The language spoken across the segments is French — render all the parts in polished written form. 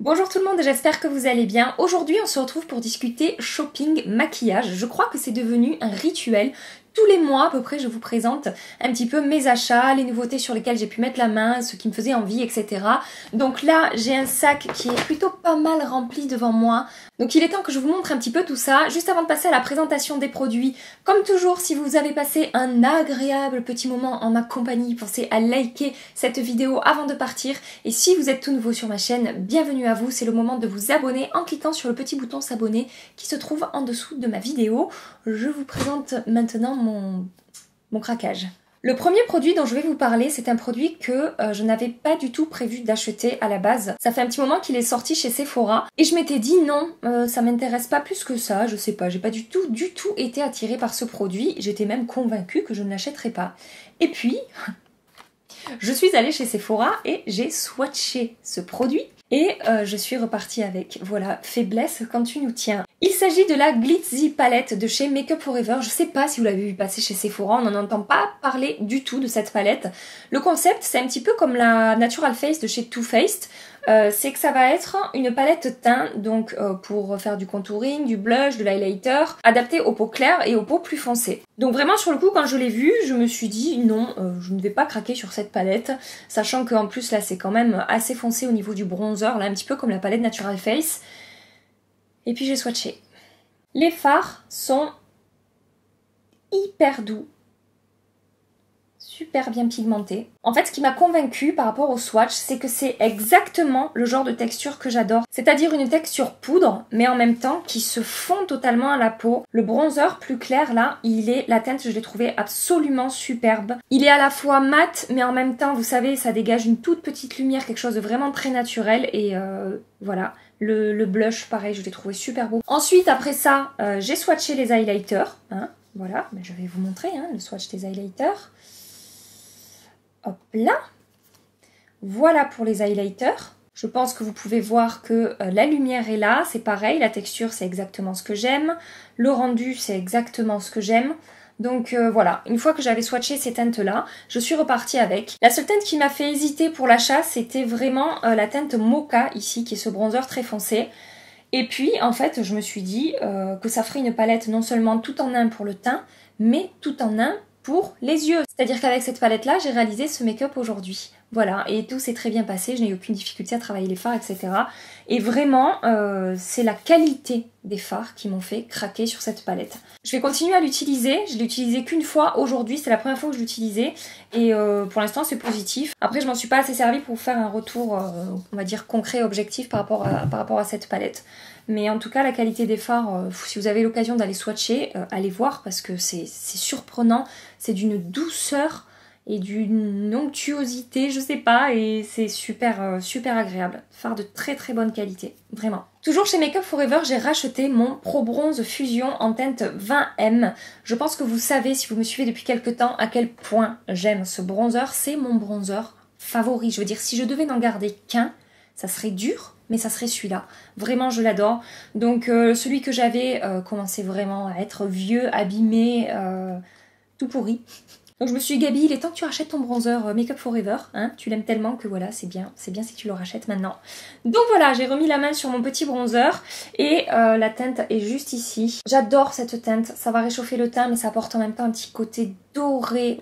Bonjour tout le monde, j'espère que vous allez bien. Aujourd'hui on se retrouve pour discuter shopping, maquillage. Je crois que c'est devenu un rituel. Tous les mois à peu près je vous présente un petit peu mes achats, les nouveautés sur lesquelles j'ai pu mettre la main, ce qui me faisait envie, etc. Donc là j'ai un sac qui est plutôt pas mal rempli devant moi. Donc il est temps que je vous montre un petit peu tout ça. Juste avant de passer à la présentation des produits, comme toujours si vous avez passé un agréable petit moment en ma compagnie, pensez à liker cette vidéo avant de partir. Et si vous êtes tout nouveau sur ma chaîne, bienvenue à vous, c'est le moment de vous abonner en cliquant sur le petit bouton s'abonner qui se trouve en dessous de ma vidéo. Je vous présente maintenant mon craquage. Le premier produit dont je vais vous parler, c'est un produit que je n'avais pas du tout prévu d'acheter à la base. Ça fait un petit moment qu'il est sorti chez Sephora et je m'étais dit non, ça m'intéresse pas plus que ça, je sais pas, j'ai pas du tout été attirée par ce produit. J'étais même convaincue que je ne l'achèterais pas. Et puis, je suis allée chez Sephora et j'ai swatché ce produit. Et je suis repartie avec, voilà, faiblesse quand tu nous tiens. Il s'agit de la Glitzy palette de chez Make Up For Ever. Je sais pas si vous l'avez vu passer chez Sephora, on n'en entend pas parler du tout de cette palette. Le concept, c'est un petit peu comme la Natural Face de chez Too Faced. C'est que ça va être une palette teint, donc pour faire du contouring, du blush, de l'highlighter, adaptée aux peaux claires et aux peaux plus foncées. Donc vraiment sur le coup, quand je l'ai vue, je me suis dit non, je ne vais pas craquer sur cette palette, sachant qu'en plus là c'est quand même assez foncé au niveau du bronzer, là un petit peu comme la palette Natural Face. Et puis j'ai swatché. Les fards sont hyper doux, super bien pigmentés. En fait, ce qui m'a convaincue par rapport au swatch, c'est que c'est exactement le genre de texture que j'adore. C'est-à-dire une texture poudre, mais en même temps qui se fond totalement à la peau. Le bronzer plus clair là, la teinte, je l'ai trouvé absolument superbe. Il est à la fois mat, mais en même temps, vous savez, ça dégage une toute petite lumière, quelque chose de vraiment très naturel. Et voilà, le blush, pareil, je l'ai trouvé super beau. Ensuite, après ça, j'ai swatché les highlighters. Hein, voilà, mais je vais vous montrer le swatch des highlighters. Hop là, voilà pour les highlighters. Je pense que vous pouvez voir que la lumière est là, c'est pareil, la texture c'est exactement ce que j'aime, le rendu c'est exactement ce que j'aime. Donc voilà, une fois que j'avais swatché ces teintes-là, je suis repartie avec. La seule teinte qui m'a fait hésiter pour l'achat, c'était vraiment la teinte Mocha ici, qui est ce bronzer très foncé. Et puis en fait, je me suis dit que ça ferait une palette non seulement tout en un pour le teint, mais tout en un pour les yeux. C'est-à-dire qu'avec cette palette-là, j'ai réalisé ce make-up aujourd'hui. Voilà, et tout s'est très bien passé, je n'ai eu aucune difficulté à travailler les fards, etc. Et vraiment, c'est la qualité des fards qui m'ont fait craquer sur cette palette. Je vais continuer à l'utiliser, je l'ai utilisé qu'une fois aujourd'hui, c'est la première fois que je l'utilisais, et pour l'instant c'est positif. Après, je m'en suis pas assez servi pour faire un retour, on va dire, concret, objectif par rapport à cette palette. Mais en tout cas, la qualité des fards, si vous avez l'occasion d'aller swatcher, allez voir parce que c'est surprenant. C'est d'une douceur et d'une onctuosité, je sais pas, et c'est super agréable. Fard de très très bonne qualité, vraiment. Toujours chez Make Up For Ever, j'ai racheté mon Pro Bronze Fusion en teinte 20M. Je pense que vous savez, si vous me suivez depuis quelques temps, à quel point j'aime ce bronzer. C'est mon bronzer favori. Je veux dire, si je devais n'en garder qu'un, ça serait dur, mais ça serait celui-là. Vraiment, je l'adore. Donc, celui que j'avais commençait vraiment à être vieux, abîmé, tout pourri. Donc, je me suis dit, Gabi, il est temps que tu rachètes ton bronzer Make Up For Ever. Hein, tu l'aimes tellement que voilà, c'est bien si tu le rachètes maintenant. Donc voilà, j'ai remis la main sur mon petit bronzer et la teinte est juste ici. J'adore cette teinte. Ça va réchauffer le teint, mais ça apporte en même temps un petit côté doré,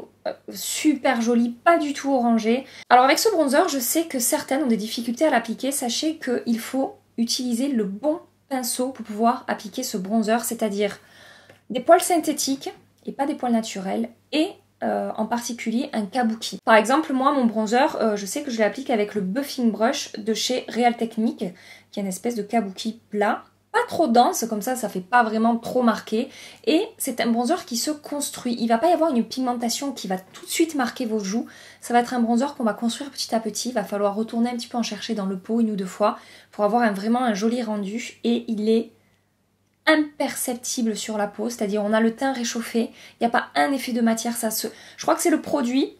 super joli, pas du tout orangé. Alors avec ce bronzer, je sais que certaines ont des difficultés à l'appliquer. Sachez qu'il faut utiliser le bon pinceau pour pouvoir appliquer ce bronzer, c'est-à-dire des poils synthétiques et pas des poils naturels, et en particulier un kabuki. Par exemple, moi, mon bronzer, je sais que je l'applique avec le Buffing Brush de chez Real Technique, qui est une espèce de kabuki plat. Pas trop dense, comme ça fait pas vraiment trop marqué. Et c'est un bronzer qui se construit. Il va pas y avoir une pigmentation qui va tout de suite marquer vos joues. Ça va être un bronzer qu'on va construire petit à petit. Il va falloir retourner un petit peu en chercher dans le pot 1 ou 2 fois pour avoir vraiment un joli rendu. Et il est imperceptible sur la peau, c'est-à-dire on a le teint réchauffé, il n'y a pas un effet de matière, je crois que c'est le produit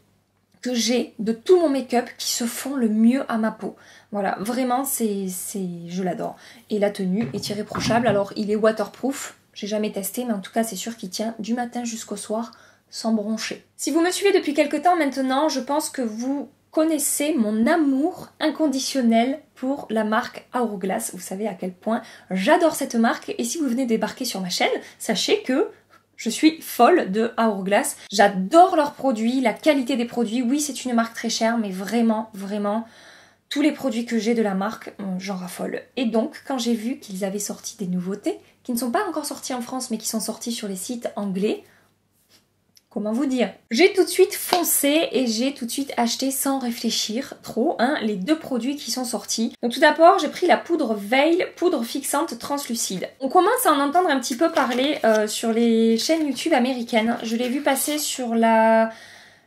que j'ai de tout mon make-up qui se fond le mieux à ma peau. Voilà, vraiment, je l'adore. Et la tenue est irréprochable, alors il est waterproof, j'ai jamais testé, mais en tout cas c'est sûr qu'il tient du matin jusqu'au soir sans broncher. Si vous me suivez depuis quelques temps maintenant, je pense que vous connaissez mon amour inconditionnel pour la marque Hourglass. Vous savez à quel point j'adore cette marque et si vous venez débarquer sur ma chaîne, sachez que je suis folle de Hourglass. J'adore leurs produits, la qualité des produits. Oui, c'est une marque très chère, mais vraiment, vraiment, tous les produits que j'ai de la marque, j'en raffole. Et donc, quand j'ai vu qu'ils avaient sorti des nouveautés, qui ne sont pas encore sorties en France, mais qui sont sorties sur les sites anglais, comment vous dire? J'ai tout de suite foncé et j'ai tout de suite acheté sans réfléchir trop les 2 produits qui sont sortis. Donc tout d'abord, j'ai pris la poudre Veil, poudre fixante translucide. On commence à en entendre un petit peu parler sur les chaînes YouTube américaines. Je l'ai vu passer sur la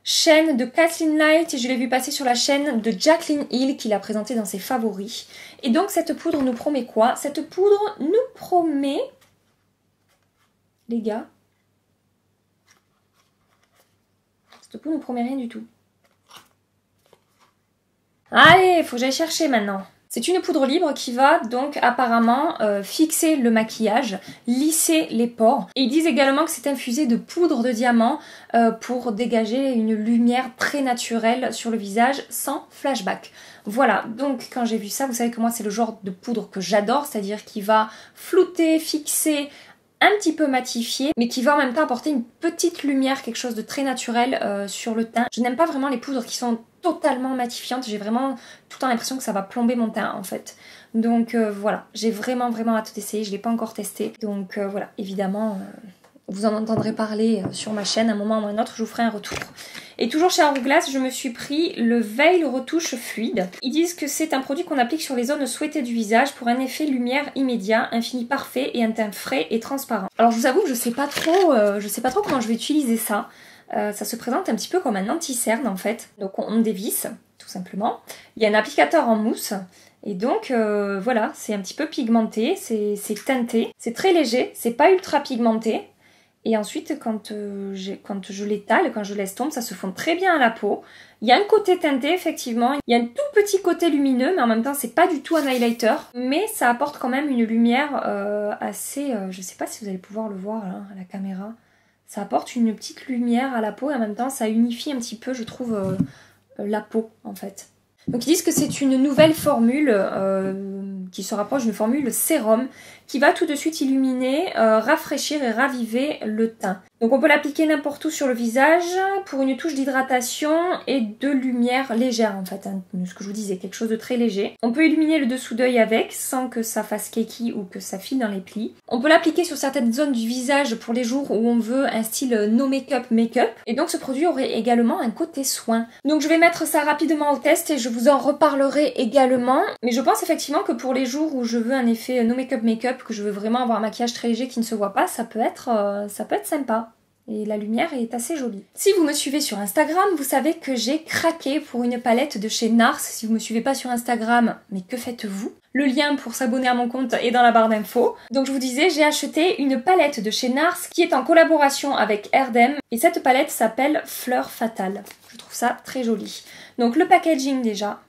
chaîne de Kathleen Light et je l'ai vu passer sur la chaîne de Jaclyn Hill qui l'a présentée dans ses favoris. Et donc cette poudre nous promet quoi? Cette poudre nous promet, les gars, cette poudre ne promet rien du tout. Allez, il faut que j'aille chercher maintenant. C'est une poudre libre qui va donc apparemment fixer le maquillage, lisser les pores. Et ils disent également que c'est infusé de poudre de diamant pour dégager une lumière très naturelle sur le visage sans flashback. Voilà, donc quand j'ai vu ça, vous savez que moi c'est le genre de poudre que j'adore, c'est-à-dire qui va flouter, fixer, un petit peu matifié, mais qui va en même temps apporter une petite lumière, quelque chose de très naturel sur le teint. Je n'aime pas vraiment les poudres qui sont totalement matifiantes, j'ai vraiment tout le temps l'impression que ça va plomber mon teint en fait. Donc voilà, j'ai vraiment hâte d'essayer, je ne l'ai pas encore testé. Donc voilà, évidemment, vous en entendrez parler sur ma chaîne, à un moment ou à un autre, je vous ferai un retour. Et toujours chez Hourglass, je me suis pris le Veil retouche fluide. Ils disent que c'est un produit qu'on applique sur les zones souhaitées du visage pour un effet lumière immédiat, un fini parfait et un teint frais et transparent. Alors je vous avoue que je sais pas trop comment je vais utiliser ça. Ça se présente un petit peu comme un anti-cerne en fait. Donc on dévisse, tout simplement. Il y a un applicateur en mousse. Et donc voilà, c'est un petit peu pigmenté, c'est teinté. C'est très léger, c'est pas ultra pigmenté. Et ensuite, quand je l'étale, quand je laisse tomber, ça se fond très bien à la peau. Il y a un côté teinté, effectivement. Il y a un tout petit côté lumineux, mais en même temps, c'est pas du tout un highlighter. Mais ça apporte quand même une lumière assez... je sais pas si vous allez pouvoir le voir là, à la caméra. Ça apporte une petite lumière à la peau et en même temps, ça unifie un petit peu, je trouve, la peau, en fait. Donc ils disent que c'est une nouvelle formule qui se rapproche d'une formule sérum qui va tout de suite illuminer, rafraîchir et raviver le teint. Donc on peut l'appliquer n'importe où sur le visage pour une touche d'hydratation et de lumière légère en fait, ce que je vous disais, quelque chose de très léger. On peut illuminer le dessous d'œil avec sans que ça fasse keki ou que ça file dans les plis. On peut l'appliquer sur certaines zones du visage pour les jours où on veut un style no make-up make-up. Et donc ce produit aurait également un côté soin. Donc je vais mettre ça rapidement au test et je vous en reparlerai également. Mais je pense effectivement que pour les jours où je veux un effet no make-up make-up, que je veux vraiment avoir un maquillage très léger qui ne se voit pas, ça peut être sympa. Et la lumière est assez jolie. Si vous me suivez sur Instagram, vous savez que j'ai craqué pour une palette de chez NARS. Si vous ne me suivez pas sur Instagram, mais que faites-vous? Le lien pour s'abonner à mon compte est dans la barre d'infos. Donc je vous disais, j'ai acheté une palette de chez NARS qui est en collaboration avec Erdem. Et cette palette s'appelle Fleur Fatale. Je trouve ça très joli. Donc le packaging déjà,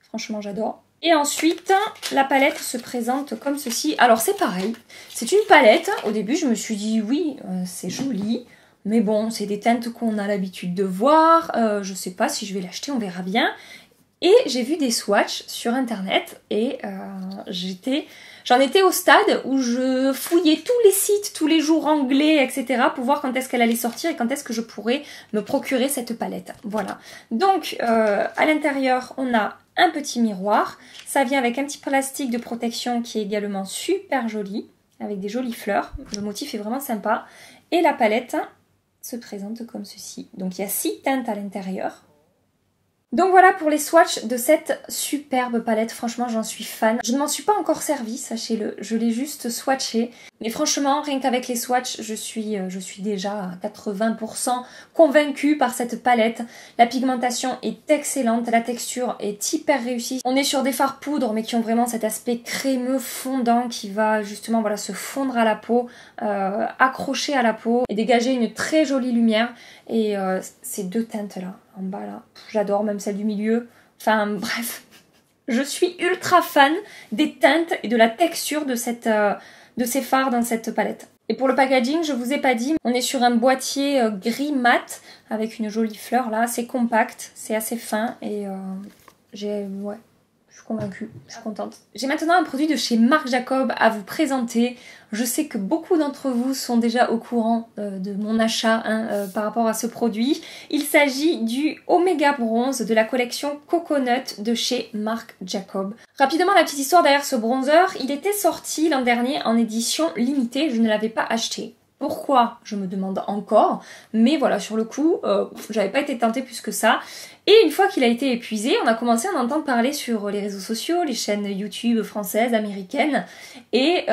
franchement j'adore. Et ensuite, la palette se présente comme ceci. Alors c'est pareil, c'est une palette. Au début, je me suis dit oui, c'est joli. Mais bon, c'est des teintes qu'on a l'habitude de voir. Je sais pas si je vais l'acheter, on verra bien. Et j'ai vu des swatchs sur internet et j'en étais au stade où je fouillais tous les sites, tous les jours anglais, etc. pour voir quand est-ce qu'elle allait sortir et quand est-ce que je pourrais me procurer cette palette. Voilà. Donc, à l'intérieur, on a un petit miroir. Ça vient avec un petit plastique de protection qui est également super joli, avec des jolies fleurs. Le motif est vraiment sympa. Et la palette se présente comme ceci. Donc, il y a 6 teintes à l'intérieur. Donc voilà pour les swatchs de cette superbe palette, franchement j'en suis fan. Je ne m'en suis pas encore servie, sachez-le, je l'ai juste swatché. Mais franchement, rien qu'avec les swatchs, je suis déjà à 80% convaincue par cette palette. La pigmentation est excellente, la texture est hyper réussie. On est sur des fards poudre mais qui ont vraiment cet aspect crémeux fondant qui va justement voilà, se fondre à la peau, accrocher à la peau et dégager une très jolie lumière. Et ces 2 teintes là, en bas là, j'adore, même celle du milieu. Enfin bref, je suis ultra fan des teintes et de la texture de ces fards dans cette palette. Et pour le packaging, je vous ai pas dit, on est sur un boîtier gris mat avec une jolie fleur là, c'est compact, c'est assez fin et ouais, je suis convaincue, je suis contente. J'ai maintenant un produit de chez Marc Jacob à vous présenter. Je sais que beaucoup d'entre vous sont déjà au courant de mon achat par rapport à ce produit. Il s'agit du Omega Bronze de la collection Coconut de chez Marc Jacob. Rapidement, la petite histoire derrière ce bronzer, il était sorti l'an dernier en édition limitée, je ne l'avais pas acheté. Pourquoi? Je me demande encore, mais voilà, sur le coup, j'avais pas été tentée plus que ça. Et une fois qu'il a été épuisé, on a commencé à en entendre parler sur les réseaux sociaux, les chaînes YouTube françaises, américaines. Et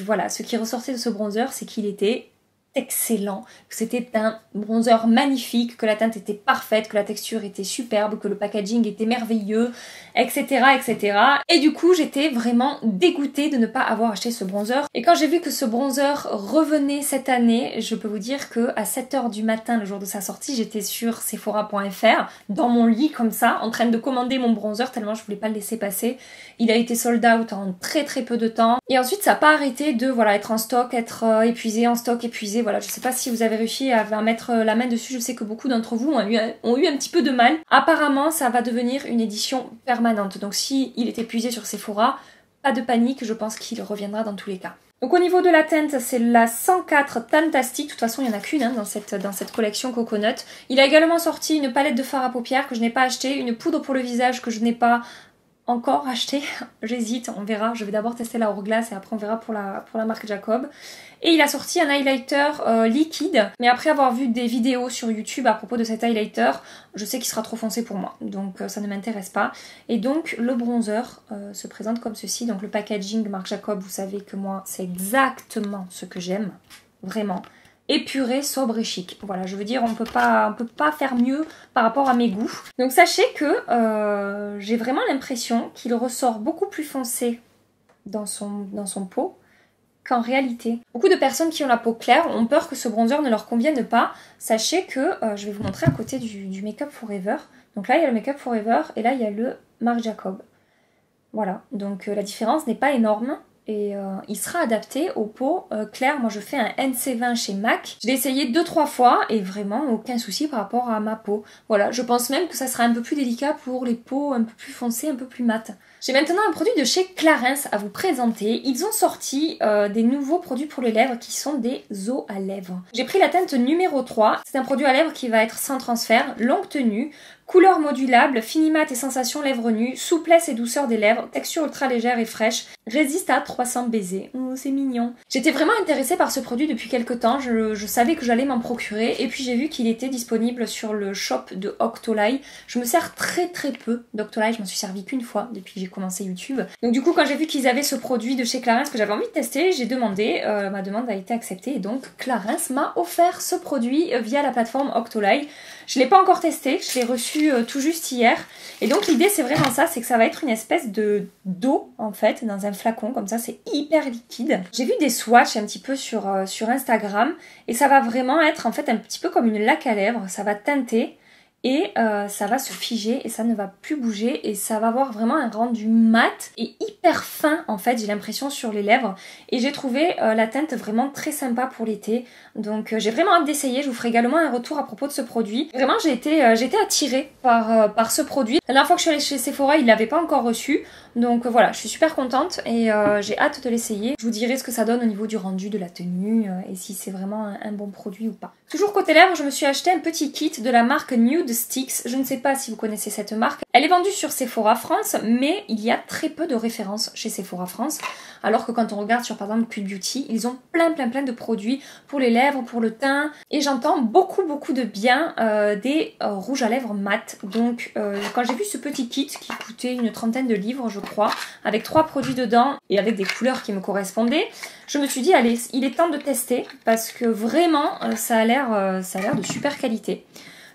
voilà, ce qui ressortait de ce bronzer, c'est qu'il était excellent, que c'était un bronzer magnifique, que la teinte était parfaite, que la texture était superbe, que le packaging était merveilleux, etc. etc. Et du coup, j'étais vraiment dégoûtée de ne pas avoir acheté ce bronzer. Et quand j'ai vu que ce bronzer revenait cette année, je peux vous dire que à 7h du matin, le jour de sa sortie, j'étais sur Sephora.fr, dans mon lit comme ça, en train de commander mon bronzer, tellement je voulais pas le laisser passer. Il a été sold out en très très peu de temps. Et ensuite, ça n'a pas arrêté de être en stock, être épuisé, en stock, épuisé. Voilà, je sais pas si vous avez réussi à mettre la main dessus, je sais que beaucoup d'entre vous ont eu un petit peu de mal. Apparemment, ça va devenir une édition permanente. Donc si il est épuisé sur Sephora, pas de panique, je pense qu'il reviendra dans tous les cas. Donc au niveau de la teinte, c'est la 104 Fantastic. De toute façon, il n'y en a qu'une dans cette collection Coconut. Il a également sorti une palette de fard à paupières que je n'ai pas acheté, une poudre pour le visage que je n'ai pas encore acheté, j'hésite, on verra, je vais d'abord tester la Hourglass et après on verra pour la marque Jacob. Et il a sorti un highlighter liquide, mais après avoir vu des vidéos sur YouTube à propos de cet highlighter, je sais qu'il sera trop foncé pour moi, donc ça ne m'intéresse pas. Et donc le bronzer se présente comme ceci, donc le packaging Marc Jacob, vous savez que moi c'est exactement ce que j'aime, vraiment. Épuré, sobre et chic. Voilà, je veux dire, on peut pas faire mieux par rapport à mes goûts. Donc sachez que j'ai vraiment l'impression qu'il ressort beaucoup plus foncé dans son pot qu'en réalité. Beaucoup de personnes qui ont la peau claire ont peur que ce bronzer ne leur convienne pas. Sachez que, je vais vous montrer à côté du Make Up Forever. Donc là, il y a le Make Up Forever et là, il y a le Marc Jacob. Voilà, donc la différence n'est pas énorme. Et il sera adapté aux peaux claires. Moi je fais un NC20 chez MAC. Je l'ai essayé 2-3 fois et vraiment aucun souci par rapport à ma peau. Voilà, je pense même que ça sera un peu plus délicat pour les peaux un peu plus foncées, un peu plus mates. J'ai maintenant un produit de chez Clarins à vous présenter. Ils ont sorti des nouveaux produits pour les lèvres qui sont des os à lèvres. J'ai pris la teinte numéro 3. C'est un produit à lèvres qui va être sans transfert, longue tenue, couleur modulable, fini mat et sensation lèvres nues, souplesse et douceur des lèvres, texture ultra légère et fraîche, résiste à 300 baisers. Oh, c'est mignon. J'étais vraiment intéressée par ce produit depuis quelques temps, je savais que j'allais m'en procurer et puis j'ai vu qu'il était disponible sur le shop de Octoly. Je me sers très très peu d'Octoly, je m'en suis servi qu'une fois depuis que j'ai commencé YouTube. Donc du coup quand j'ai vu qu'ils avaient ce produit de chez Clarins que j'avais envie de tester, j'ai demandé, ma demande a été acceptée et donc Clarins m'a offert ce produit via la plateforme Octoly. Je ne l'ai pas encore testé, je l'ai reçu tout juste hier. Et donc l'idée c'est vraiment ça, c'est que ça va être une espèce d'eau en fait, dans un flacon, comme ça c'est hyper liquide. J'ai vu des swatchs un petit peu sur Instagram et ça va vraiment être en fait un petit peu comme une laque à lèvres, ça va teinter et ça va se figer et ça ne va plus bouger et ça va avoir vraiment un rendu mat et hyper fin en fait, j'ai l'impression sur les lèvres et j'ai trouvé la teinte vraiment très sympa pour l'été. Donc j'ai vraiment hâte d'essayer, je vous ferai également un retour à propos de ce produit. Vraiment j'ai été attirée par ce produit. La dernière fois que je suis allée chez Sephora, il ne l'avait pas encore reçu. Donc voilà, je suis super contente et j'ai hâte de l'essayer. Je vous dirai ce que ça donne au niveau du rendu, de la tenue et si c'est vraiment un bon produit ou pas. Toujours côté lèvres, je me suis acheté un petit kit de la marque Nude Sticks. Je ne sais pas si vous connaissez cette marque. Elle est vendue sur Sephora France, mais il y a très peu de références chez Sephora France. Alors que quand on regarde sur par exemple Cute Beauty, ils ont plein de produits pour les lèvres, pour le teint. Et j'entends beaucoup de bien des rouges à lèvres mat. Donc quand j'ai vu ce petit kit qui coûtait une 30aine de livres je crois, avec 3 produits dedans et avec des couleurs qui me correspondaient, je me suis dit allez, il est temps de tester parce que vraiment ça a l'air de super qualité.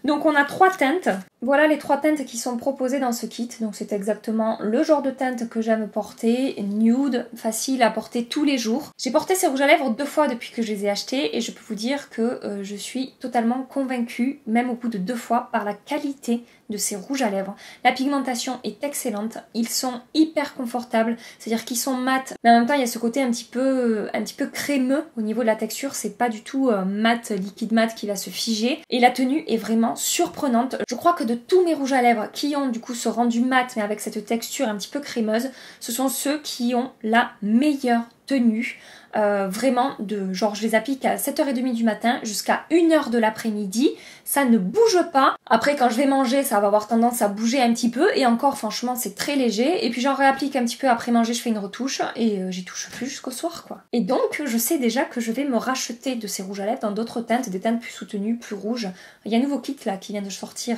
Donc on a 3 teintes. Voilà les 3 teintes qui sont proposées dans ce kit. Donc c'est exactement le genre de teinte que j'aime porter. Nude, facile à porter tous les jours. J'ai porté ces rouges à lèvres 2 fois depuis que je les ai achetés et je peux vous dire que je suis totalement convaincue, même au bout de 2 fois, par la qualité de ces rouges à lèvres. La pigmentation est excellente. Ils sont hyper confortables, c'est-à-dire qu'ils sont mat, mais en même temps il y a ce côté un petit peu crémeux au niveau de la texture. C'est pas du tout mat, liquide mat qui va se figer. Et la tenue est vraiment surprenante. Je crois que de tous mes rouges à lèvres qui ont du coup ce rendu mat mais avec cette texture un petit peu crémeuse, ce sont ceux qui ont la meilleure tenue. Vraiment de genre je les applique à 7h30 du matin jusqu'à 1h de l'après-midi, ça ne bouge pas. Après quand je vais manger ça va avoir tendance à bouger un petit peu et encore franchement c'est très léger et puis j'en réapplique un petit peu après manger, je fais une retouche et j'y touche plus jusqu'au soir quoi. Et donc je sais déjà que je vais me racheter de ces rouges à lèvres dans d'autres teintes, des teintes plus soutenues, plus rouges. Il y a un nouveau kit là qui vient de sortir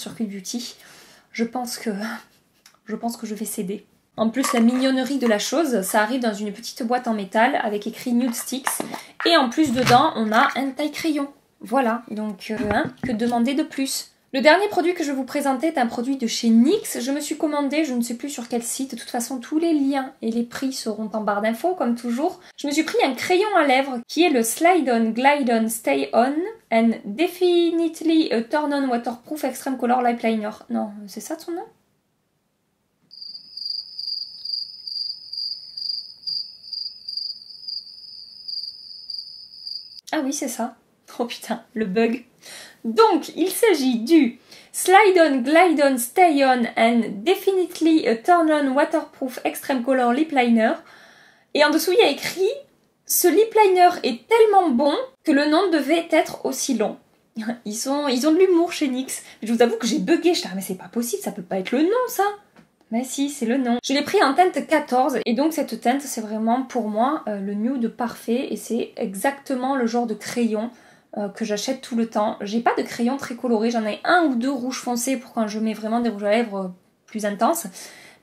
sur Cult Beauty. Je pense que je vais céder. En plus, la mignonnerie de la chose, ça arrive dans une petite boîte en métal avec écrit Nude Sticks. Et en plus, dedans, on a un taille-crayon. Voilà, donc que demander de plus? Le dernier produit que je vais vous présenter est un produit de chez NYX. Je me suis commandé, je ne sais plus sur quel site. De toute façon, tous les liens et les prix seront en barre d'infos, comme toujours. Je me suis pris un crayon à lèvres qui est le Slide On, Glide On, Stay On and Definitely a Turn On Waterproof Extreme Color Lip Liner. Non, c'est ça son nom? Ah oui, c'est ça. Oh putain, le bug. Donc, il s'agit du Slide On, Glide On, Stay On and Definitely a Turn On Waterproof Extreme Color Lip Liner. Et en dessous, il y a écrit « Ce lip liner est tellement bon que le nom devait être aussi long. » Ils ont de l'humour chez NYX. Je vous avoue que j'ai bugué. Je dis « Ah mais c'est pas possible, ça peut pas être le nom ça !» Mais si, c'est le nom. Je l'ai pris en teinte 14 et donc cette teinte c'est vraiment pour moi le nude parfait et c'est exactement le genre de crayon que j'achète tout le temps. J'ai pas de crayon très coloré, j'en ai un ou deux rouges foncés pour quand je mets vraiment des rouges à lèvres plus intenses.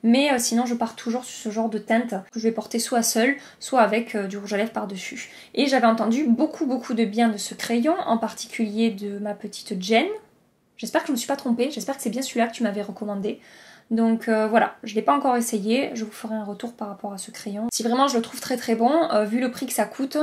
Mais sinon je pars toujours sur ce genre de teinte que je vais porter soit seule, soit avec du rouge à lèvres par-dessus. Et j'avais entendu beaucoup de bien de ce crayon, en particulier de ma petite Jen. J'espère que je me suis pas trompée, j'espère que c'est bien celui-là que tu m'avais recommandé. Donc voilà, je ne l'ai pas encore essayé, je vous ferai un retour par rapport à ce crayon. Si vraiment je le trouve très bon, vu le prix que ça coûte,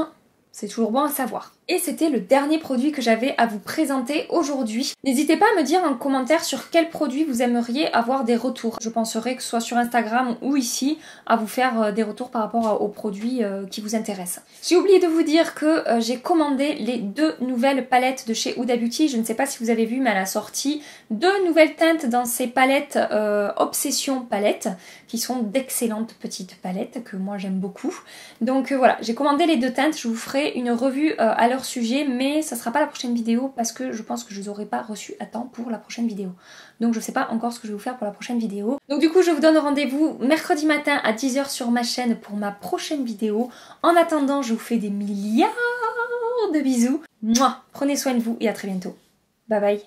c'est toujours bon à savoir. Et c'était le dernier produit que j'avais à vous présenter aujourd'hui. N'hésitez pas à me dire en commentaire sur quel produit vous aimeriez avoir des retours. Je penserai que ce soit sur Instagram ou ici, à vous faire des retours par rapport aux produits qui vous intéressent. J'ai oublié de vous dire que j'ai commandé les 2 nouvelles palettes de chez Huda Beauty. Je ne sais pas si vous avez vu, mais elle a sorti 2 nouvelles teintes dans ces palettes Obsession Palette, qui sont d'excellentes petites palettes que moi j'aime beaucoup. Donc voilà, j'ai commandé les 2 teintes, je vous ferai une revue à leur sujet, mais ça sera pas la prochaine vidéo parce que je pense que je les aurai pas reçus à temps pour la prochaine vidéo. Donc je sais pas encore ce que je vais vous faire pour la prochaine vidéo. Donc du coup je vous donne rendez-vous mercredi matin à 10 h sur ma chaîne pour ma prochaine vidéo. En attendant, je vous fais des milliards de bisous. Mouah, prenez soin de vous et à très bientôt. Bye bye.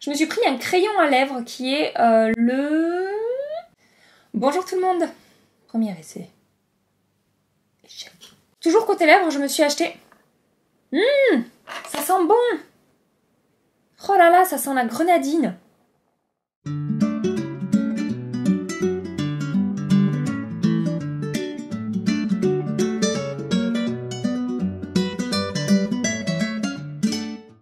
Je me suis pris un crayon à lèvres qui est le... Bonjour tout le monde. Premier essai. Échec. Toujours côté lèvres, je me suis acheté... Ça sent bon. Oh là là, ça sent la grenadine.